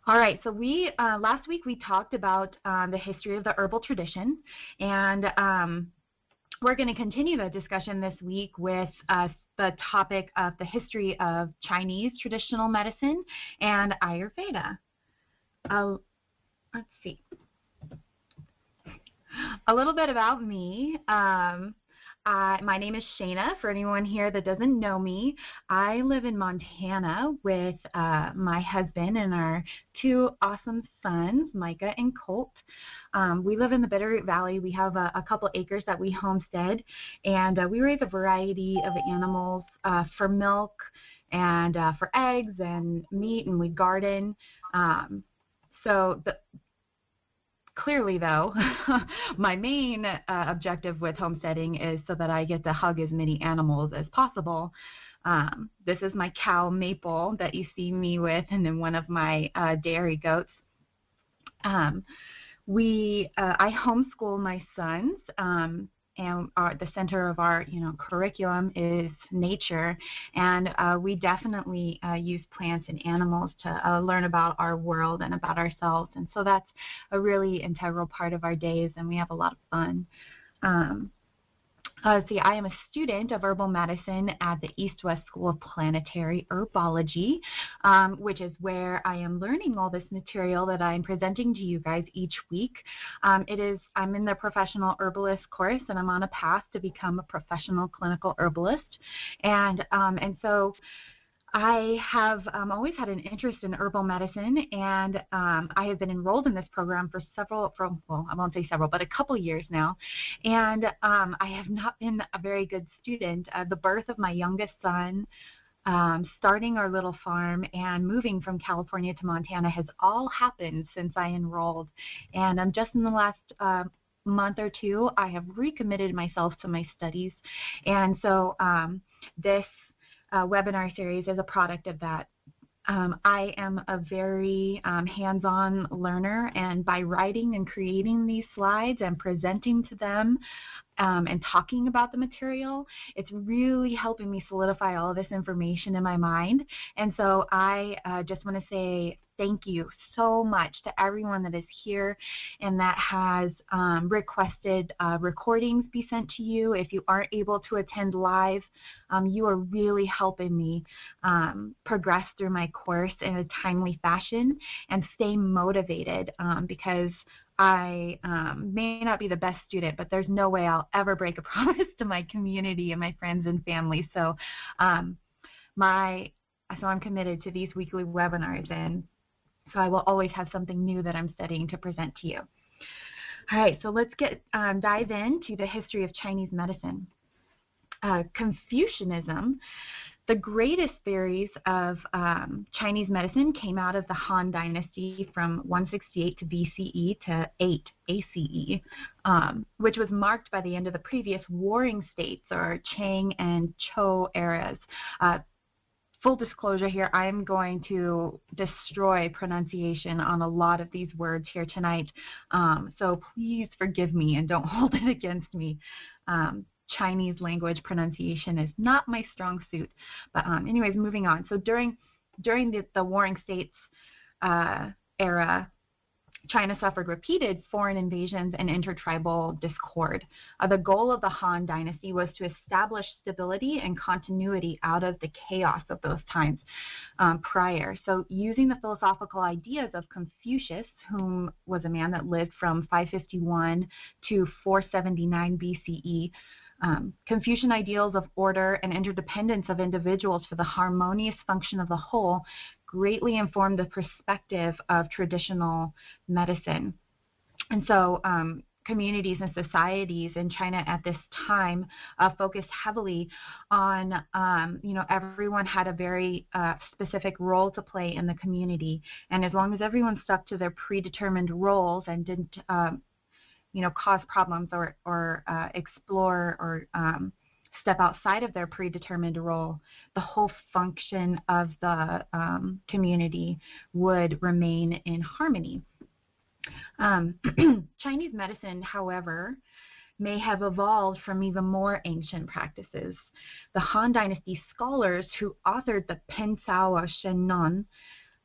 All right, so we last week we talked about the history of the herbal tradition, and we're going to continue the discussion this week with the topic of the history of Chinese traditional medicine and Ayurveda. Let's see. A little bit about me. My name is Shayna. For anyone here that doesn't know me, I live in Montana with my husband and our two awesome sons, Micah and Colt. We live in the Bitterroot Valley. We have a couple acres that we homestead, and we raise a variety of animals for milk and for eggs and meat, and we garden. Clearly, though, my main objective with homesteading is so that I get to hug as many animals as possible. This is my cow, Maple, that you see me with, and then one of my dairy goats. I homeschool my sons, and the center of our curriculum is nature, and we definitely use plants and animals to learn about our world and about ourselves, and so that's a really integral part of our days, and we have a lot of fun. I am a student of herbal medicine at the East-West School of Planetary Herbology, which is where I am learning all this material that I'm presenting to you guys each week. I'm in the professional herbalist course, and I'm on a path to become a professional clinical herbalist. And so I have always had an interest in herbal medicine, and I have been enrolled in this program for I won't say several, but a couple years now. And I have not been a very good student. The birth of my youngest son, starting our little farm, and moving from California to Montana has all happened since I enrolled. And just in the last month or two, I have recommitted myself to my studies. And so this webinar series is a product of that. I am a very hands-on learner, and by writing and creating these slides and presenting to them and talking about the material, it's really helping me solidify all of this information in my mind. And so I just want to say thank you so much to everyone that is here and that has requested recordings be sent to you. If you aren't able to attend live, you are really helping me progress through my course in a timely fashion and stay motivated, because I may not be the best student, but there's no way I'll ever break a promise to my community and my friends and family. So I'm committed to these weekly webinars, and so I will always have something new that I'm studying to present to you. All right, so let's dive into the history of Chinese medicine. Confucianism, the greatest theories of Chinese medicine came out of the Han Dynasty from 168 to BCE to 8 ACE, which was marked by the end of the previous warring states, or Qing and Zhou eras. Full disclosure here, I'm going to destroy pronunciation on a lot of these words here tonight, so please forgive me and don't hold it against me. Chinese language pronunciation is not my strong suit. But anyways, moving on. So during the Warring States era, China suffered repeated foreign invasions and intertribal discord. The goal of the Han Dynasty was to establish stability and continuity out of the chaos of those times prior. So using the philosophical ideas of Confucius, whom was a man that lived from 551 to 479 BCE, Confucian ideals of order and interdependence of individuals for the harmonious function of the whole greatly informed the perspective of traditional medicine. And so communities and societies in China at this time focused heavily on, everyone had a very specific role to play in the community. And as long as everyone stuck to their predetermined roles and didn't cause problems or explore or step outside of their predetermined role, the whole function of the community would remain in harmony. Chinese medicine, however, may have evolved from even more ancient practices. The Han Dynasty scholars who authored the Pensao Shennon,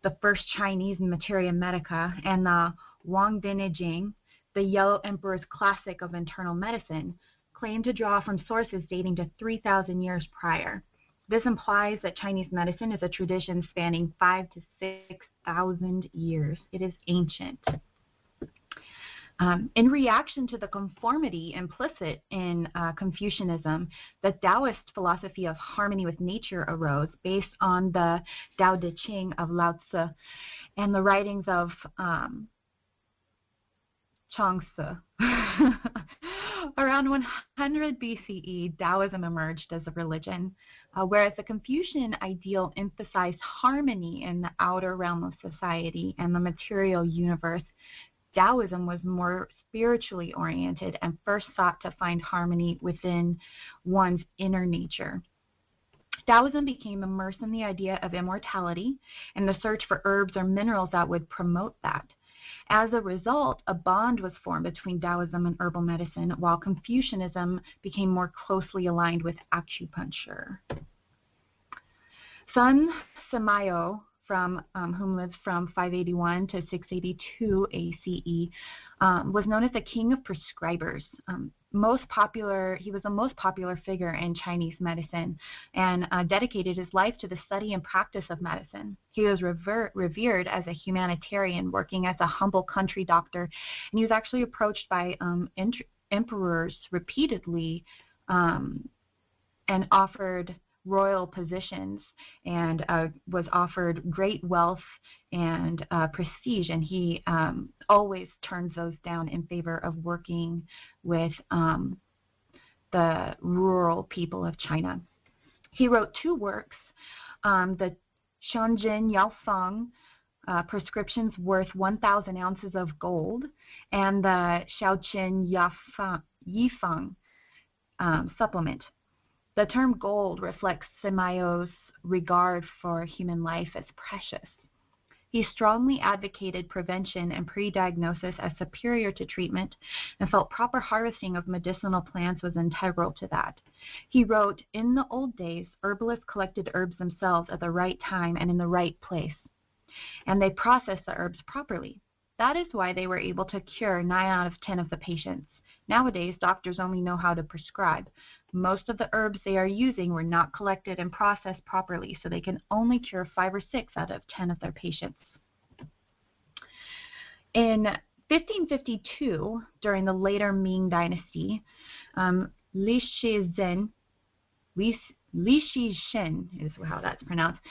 the first Chinese Materia Medica, and the Wang Dinijing, the Yellow Emperor's classic of internal medicine, claim to draw from sources dating to 3,000 years prior. This implies that Chinese medicine is a tradition spanning 5,000 to 6,000 years. It is ancient. In reaction to the conformity implicit in Confucianism, the Taoist philosophy of harmony with nature arose based on the Tao Te Ching of Lao Tzu and the writings of Chuang-Tzu. Around 100 BCE, Taoism emerged as a religion, whereas the Confucian ideal emphasized harmony in the outer realm of society and the material universe. Taoism was more spiritually oriented and first sought to find harmony within one's inner nature. Taoism became immersed in the idea of immortality and the search for herbs or minerals that would promote that. As a result, a bond was formed between Taoism and herbal medicine, while Confucianism became more closely aligned with acupuncture. Sun Sima, whom lived from 581 to 682 ACE, was known as the king of prescribers. He was the most popular figure in Chinese medicine and dedicated his life to the study and practice of medicine. He was revered as a humanitarian working as a humble country doctor, and he was actually approached by emperors repeatedly and offered royal positions and was offered great wealth and prestige, and he always turns those down in favor of working with the rural people of China. He wrote 2 works, the Shanjin Yaofang, prescriptions worth 1,000 ounces of gold, and the Shaoqin Yifang supplement. The term gold reflects Simao's regard for human life as precious. He strongly advocated prevention and pre-diagnosis as superior to treatment and felt proper harvesting of medicinal plants was integral to that. He wrote, "In the old days, herbalists collected herbs themselves at the right time and in the right place, and they processed the herbs properly. That is why they were able to cure 9 out of 10 of the patients. Nowadays, doctors only know how to prescribe. Most of the herbs they are using were not collected and processed properly, so they can only cure 5 or 6 out of 10 of their patients." In 1552, during the later Ming Dynasty, Li Shizhen is how that's pronounced,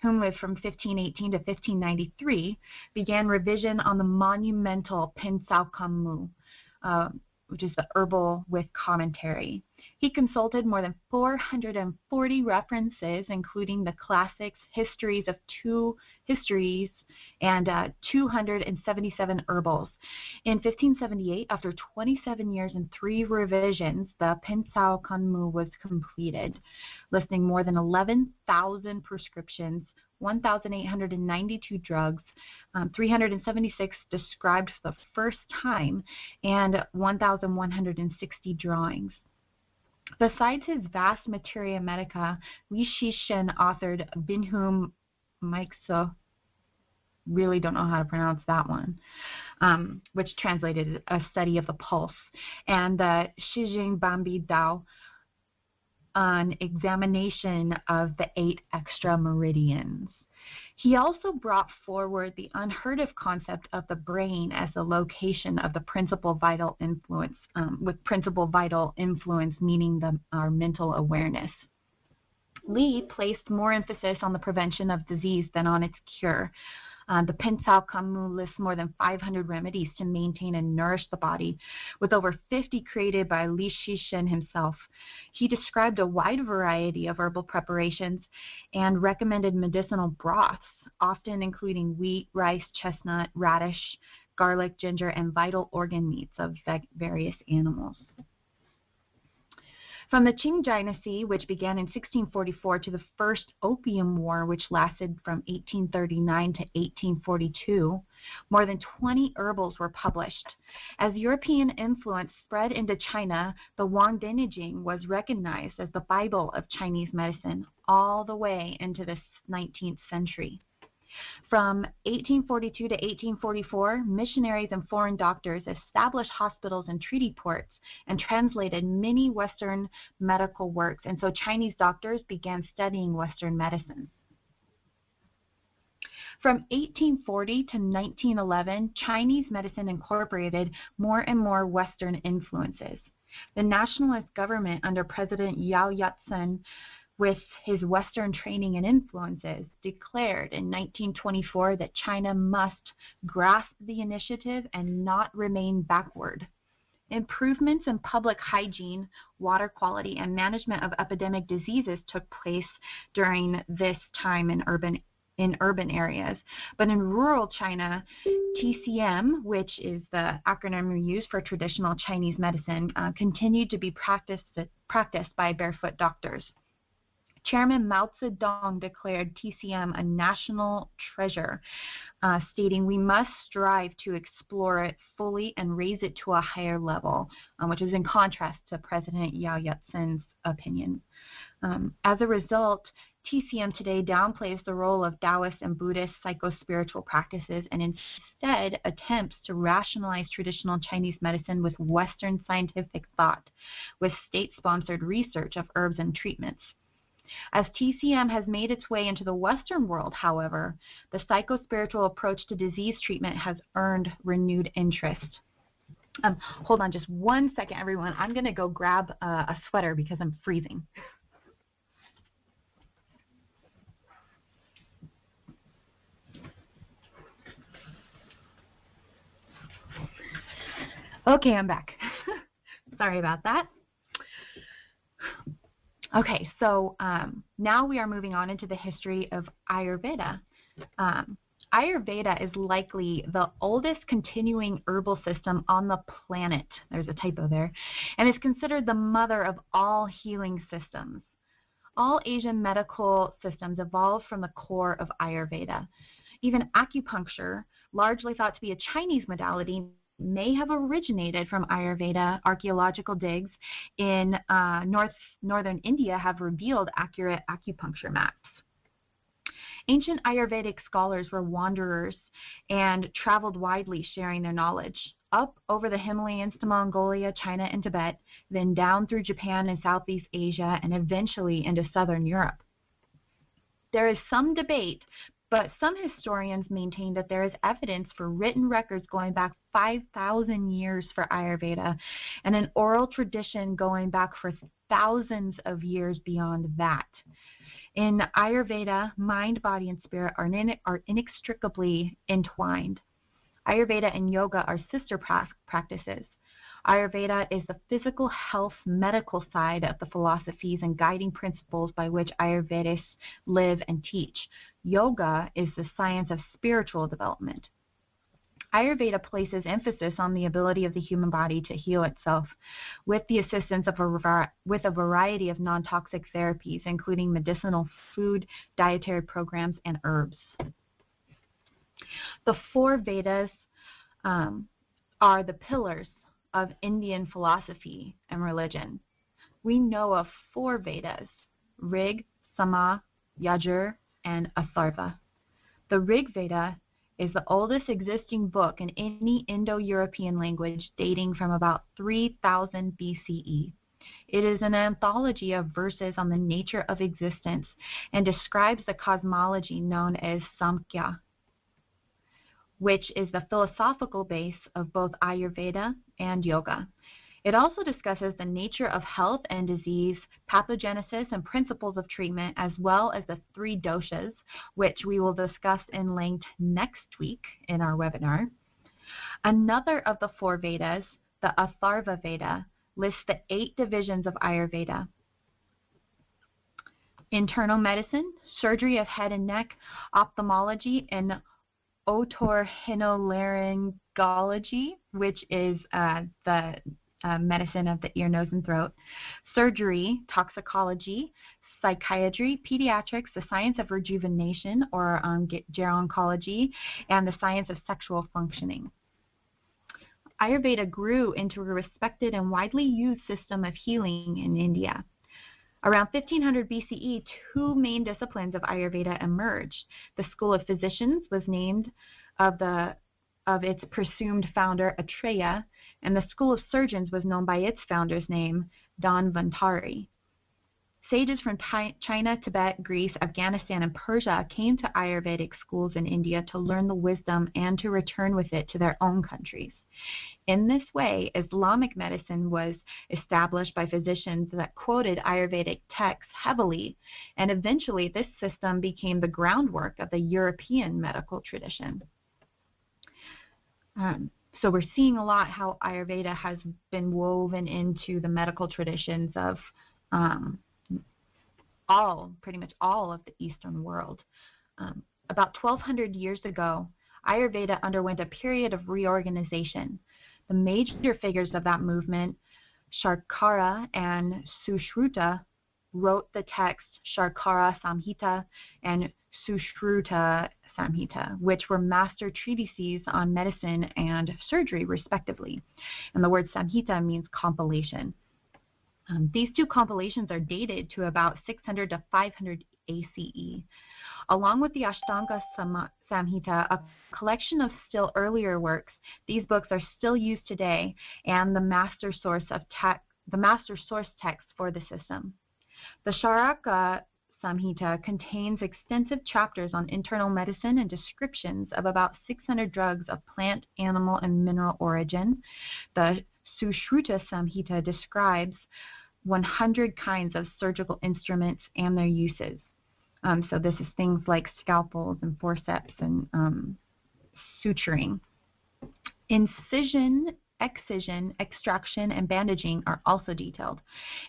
whom lived from 1518 to 1593, began revision on the monumental Pinsao Kanmu, which is the Herbal with commentary. He consulted more than 440 references, including the classics, histories of 2 histories, and 277 herbals. In 1578, after 27 years and 3 revisions, the Pinsao Kanmu was completed, listing more than 11,000 prescriptions, 1,892 drugs, 376 described for the first time, and 1,160 drawings. Besides his vast Materia Medica, Li Shizhen authored Binhum Meixo, really don't know how to pronounce that one, which translated a study of the pulse, and the Shijing Bambi Dao, an examination of the 8 extra meridians. He also brought forward the unheard of concept of the brain as the location of the principal vital influence, with principal vital influence meaning our mental awareness. Li placed more emphasis on the prevention of disease than on its cure. The Pinsao Kanmu lists more than 500 remedies to maintain and nourish the body, with over 50 created by Li Shizhen himself. He described a wide variety of herbal preparations and recommended medicinal broths, often including wheat, rice, chestnut, radish, garlic, ginger, and vital organ meats of various animals. From the Qing Dynasty, which began in 1644, to the First Opium War, which lasted from 1839 to 1842, more than 20 herbals were published. As European influence spread into China, the Wang Dinijing was recognized as the Bible of Chinese medicine all the way into the 19th century. From 1842 to 1844, missionaries and foreign doctors established hospitals and treaty ports and translated many Western medical works, and so Chinese doctors began studying Western medicine. From 1840 to 1911, Chinese medicine incorporated more and more Western influences. The nationalist government under President Yao Yat-sen, with his Western training and influences, declared in 1924 that China must grasp the initiative and not remain backward. Improvements in public hygiene, water quality, and management of epidemic diseases took place during this time in urban areas. But in rural China, TCM, which is the acronym we use for traditional Chinese medicine, continued to be practiced by barefoot doctors. Chairman Mao Zedong declared TCM a national treasure, stating we must strive to explore it fully and raise it to a higher level, which is in contrast to President Yao Yat-sen's opinion. As a result, TCM today downplays the role of Taoist and Buddhist psycho-spiritual practices and instead attempts to rationalize traditional Chinese medicine with Western scientific thought, with state-sponsored research of herbs and treatments. As TCM has made its way into the Western world, however, the psycho-spiritual approach to disease treatment has earned renewed interest. Hold on just 1 second, everyone. I'm going to go grab a sweater because I'm freezing. Okay, I'm back. Sorry about that. Okay, so now we are moving on into the history of Ayurveda. Ayurveda is likely the oldest continuing herbal system on the planet. There's a typo there. And is considered the mother of all healing systems. All Asian medical systems evolved from the core of Ayurveda. Even acupuncture, largely thought to be a Chinese modality, may have originated from Ayurveda. Archaeological digs in northern India have revealed accurate acupuncture maps. Ancient Ayurvedic scholars were wanderers and traveled widely sharing their knowledge, up over the Himalayas to Mongolia, China, and Tibet, then down through Japan and Southeast Asia, and eventually into southern Europe. There is some debate, but some historians maintain that there is evidence for written records going back 5,000 years for Ayurveda and an oral tradition going back for thousands of years beyond that. In Ayurveda, mind, body, and spirit are inextricably entwined. Ayurveda and yoga are sister practices. Ayurveda is the physical health medical side of the philosophies and guiding principles by which Ayurvedists live and teach. Yoga is the science of spiritual development. Ayurveda places emphasis on the ability of the human body to heal itself with the assistance of a variety of non-toxic therapies, including medicinal food, dietary programs, and herbs. The four Vedas are the pillars of Indian philosophy and religion. We know of four Vedas: Rig, Sama, Yajur, and Atharva. The Rig Veda is the oldest existing book in any Indo-European language, dating from about 3000 BCE. It is an anthology of verses on the nature of existence and describes the cosmology known as Samkhya, which is the philosophical base of both Ayurveda and yoga. It also discusses the nature of health and disease, pathogenesis, and principles of treatment, as well as the three doshas, which we will discuss in length next week in our webinar. Another of the four Vedas, the Atharva Veda, lists the 8 divisions of Ayurveda: internal medicine, surgery of head and neck, ophthalmology, and otorhinolaryngology, which is the medicine of the ear, nose, and throat, surgery, toxicology, psychiatry, pediatrics, the science of rejuvenation or gerontology, and the science of sexual functioning. Ayurveda grew into a respected and widely used system of healing in India. Around 1500 BCE, two main disciplines of Ayurveda emerged. The School of Physicians was named of its presumed founder, Atreya, and the School of Surgeons was known by its founder's name, Dhanvantari. Sages from China, Tibet, Greece, Afghanistan, and Persia came to Ayurvedic schools in India to learn the wisdom and to return with it to their own countries. In this way, Islamic medicine was established by physicians that quoted Ayurvedic texts heavily, and eventually this system became the groundwork of the European medical tradition. So we're seeing a lot how Ayurveda has been woven into the medical traditions of pretty much all of the Eastern world. About 1,200 years ago, Ayurveda underwent a period of reorganization. The major figures of that movement, Sharkara and Sushruta, wrote the text Sharkara Samhita and Sushruta Samhita, which were master treatises on medicine and surgery, respectively. And the word Samhita means compilation. These two compilations are dated to about 600 to 500 ACE. Along with the Ashtanga Samhita, a collection of still earlier works, these books are still used today and the master source text for the system. The Sharaka Samhita contains extensive chapters on internal medicine and descriptions of about 600 drugs of plant, animal, and mineral origin. The Sushruta Samhita describes 100 kinds of surgical instruments and their uses. So this is things like scalpels and forceps and suturing. Incision, excision, extraction, and bandaging are also detailed.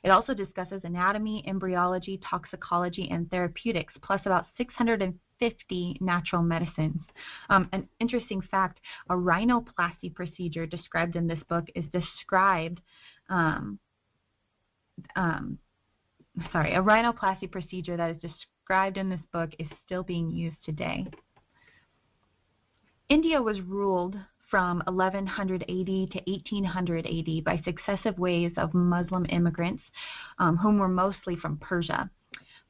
It also discusses anatomy, embryology, toxicology, and therapeutics, plus about 650 natural medicines. An interesting fact, a rhinoplasty procedure described in this book is described a rhinoplasty procedure that is described in this book is still being used today. India was ruled from 1100 AD to 1800 AD by successive waves of Muslim immigrants, whom were mostly from Persia.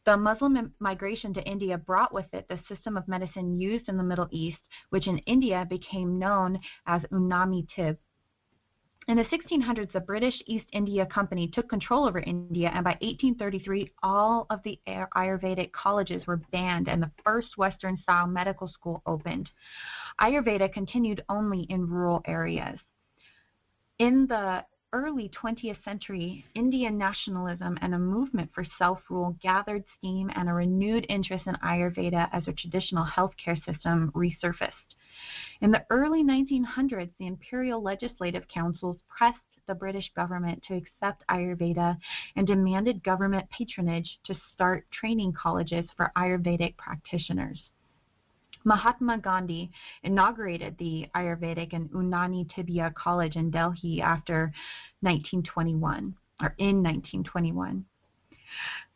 The Muslim migration to India brought with it the system of medicine used in the Middle East, which in India became known as Unami Tib. In the 1600s, the British East India Company took control over India, and by 1833, all of the Ayurvedic colleges were banned and the first Western-style medical school opened. Ayurveda continued only in rural areas. In the early 20th century, Indian nationalism and a movement for self-rule gathered steam, and a renewed interest in Ayurveda as a traditional healthcare system resurfaced. In the early 1900s, the imperial legislative councils pressed the British government to accept Ayurveda and demanded government patronage to start training colleges for Ayurvedic practitioners. Mahatma Gandhi inaugurated the Ayurvedic and Unani Tibia College in Delhi in 1921.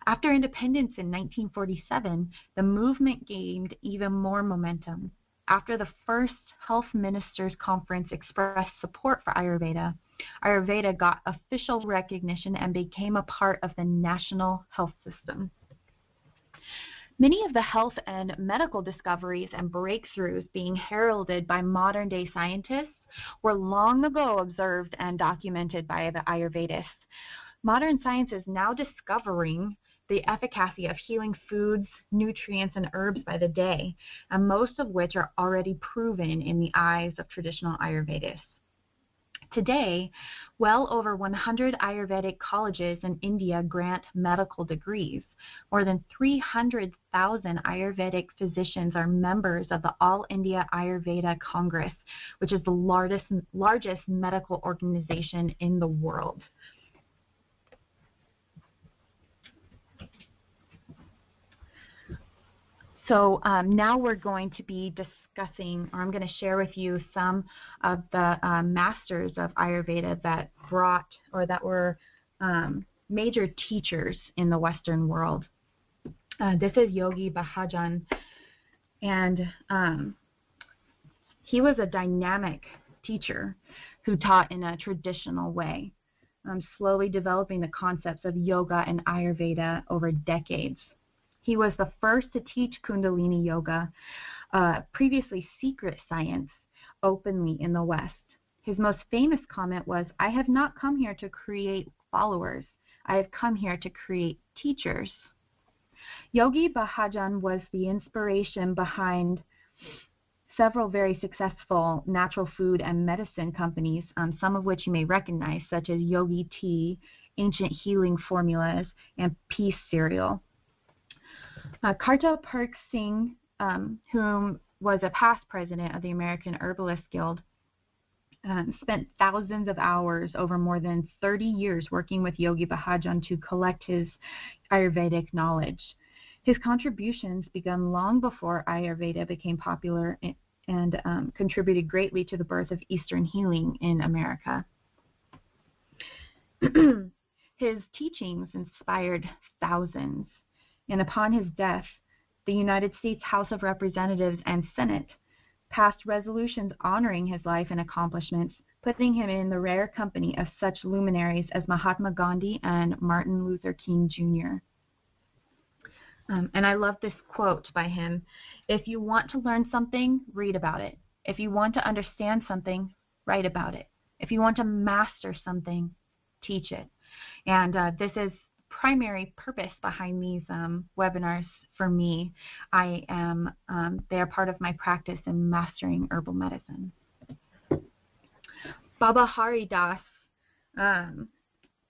After independence in 1947, the movement gained even more momentum. After the first Health Ministers Conference expressed support for Ayurveda, Ayurveda got official recognition and became a part of the national health system. Many of the health and medical discoveries and breakthroughs being heralded by modern-day scientists were long ago observed and documented by the Ayurvedists. Modern science is now discovering the efficacy of healing foods, nutrients, and herbs by the day, and most of which are already proven in the eyes of traditional Ayurvedists. Today, well over 100 Ayurvedic colleges in India grant medical degrees. More than 300,000 Ayurvedic physicians are members of the All India Ayurveda Congress, which is the largest medical organization in the world. So now we're going to be discussing, or I'm going to share with you some of the masters of Ayurveda that were major teachers in the Western world. This is Yogi Bhajan, and he was a dynamic teacher who taught in a traditional way. slowly developing the concepts of yoga and Ayurveda over decades. He was the first to teach Kundalini Yoga, previously secret science, openly in the West. His most famous comment was, "I have not come here to create followers. I have come here to create teachers." Yogi Bhajan was the inspiration behind several very successful natural food and medicine companies, some of which you may recognize, such as Yogi Tea, Ancient Healing Formulas, and Peace Cereal. Karta Park Singh, whom was a past president of the American Herbalist Guild, spent thousands of hours over more than 30 years working with Yogi Bhajan to collect his Ayurvedic knowledge. His contributions began long before Ayurveda became popular and contributed greatly to the birth of Eastern healing in America. His teachings inspired thousands, and upon his death, the United States House of Representatives and Senate passed resolutions honoring his life and accomplishments, putting him in the rare company of such luminaries as Mahatma Gandhi and Martin Luther King Jr. And I love this quote by him: "If you want to learn something, read about it. If you want to understand something, write about it. If you want to master something, teach it." And this is primary purpose behind these webinars for me. They are part of my practice in mastering herbal medicine. Baba Hari Das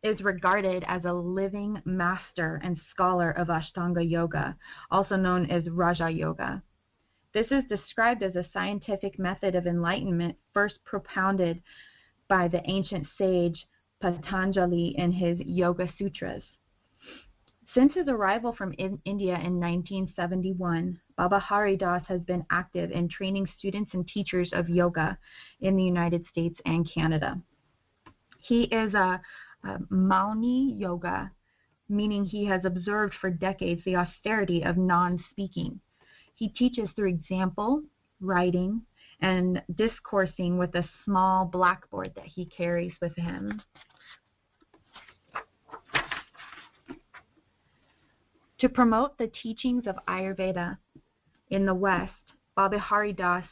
is regarded as a living master and scholar of Ashtanga Yoga, also known as Raja Yoga. This is described as a scientific method of enlightenment first propounded by the ancient sage Patanjali in his Yoga Sutras. Since his arrival from India in 1971, Baba Hari Das has been active in training students and teachers of yoga in the United States and Canada. He is a Mauni Yoga, meaning he has observed for decades the austerity of non-speaking. He teaches through example, writing, and discoursing with a small blackboard that he carries with him. To promote the teachings of Ayurveda in the West, Baba Hari Das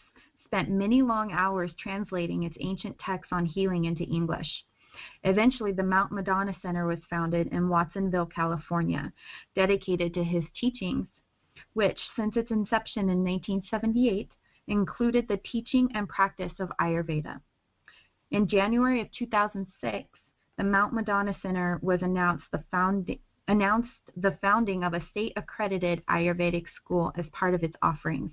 spent many long hours translating its ancient texts on healing into English. Eventually, the Mount Madonna Center was founded in Watsonville, California, dedicated to his teachings, which, since its inception in 1978, included the teaching and practice of Ayurveda. In January of 2006, the Mount Madonna Center was announced the founding of a state-accredited Ayurvedic school as part of its offerings.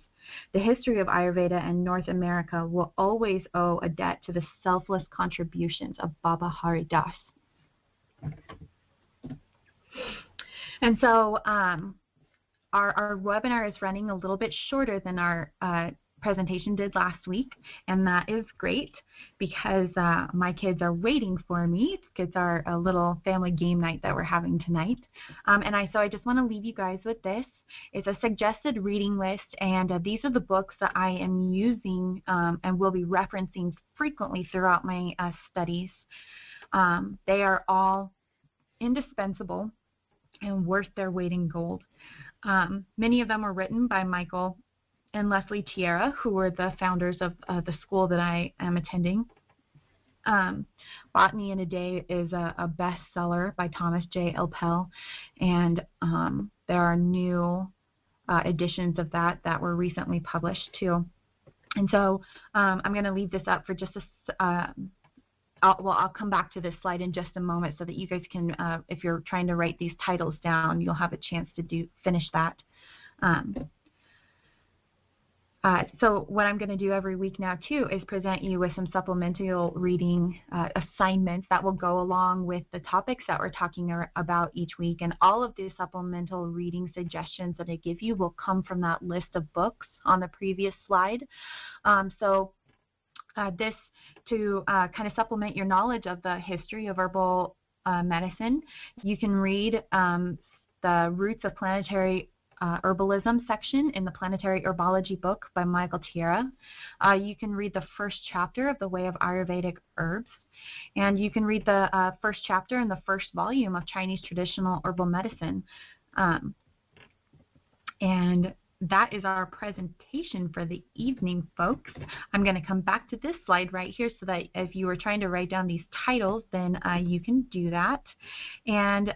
The history of Ayurveda in North America will always owe a debt to the selfless contributions of Baba Hari Das. And so our webinar is running a little bit shorter than our presentation did last week, and that is great because my kids are waiting for me. It's our little family game night that we're having tonight. So I just want to leave you guys with this. It's a suggested reading list, and these are the books that I am using and will be referencing frequently throughout my studies. They are all indispensable and worth their weight in gold. Many of them were written by Michael and Leslie Tierra, who were the founders of the school that I am attending. Botany in a Day is a bestseller by Thomas J. Elpel, and there are new editions of that were recently published too. And so I'm going to leave this up for just I'll come back to this slide in just a moment so that you guys can, if you're trying to write these titles down, you'll have a chance to finish that. So what I'm going to do every week now, too, is present you with some supplemental reading assignments that will go along with the topics that we're talking about each week. And all of the supplemental reading suggestions that I give you will come from that list of books on the previous slide. This to kind of supplement your knowledge of the history of herbal medicine. You can read the Roots of Planetary Herbalism section in the Planetary Herbology book by Michael Tierra. You can read the first chapter of The Way of Ayurvedic Herbs, And you can read the first chapter in the first volume of Chinese Traditional Herbal Medicine. And that is our presentation for the evening, folks. I'm going to come back to this slide right here so that if you were trying to write down these titles, then you can do that. And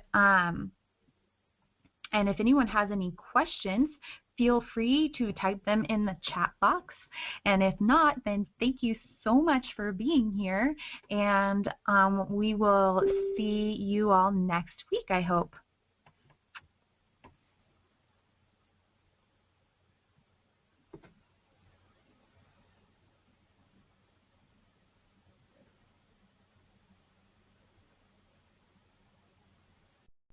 if anyone has any questions, feel free to type them in the chat box. And if not, then thank you so much for being here. And we will see you all next week, I hope.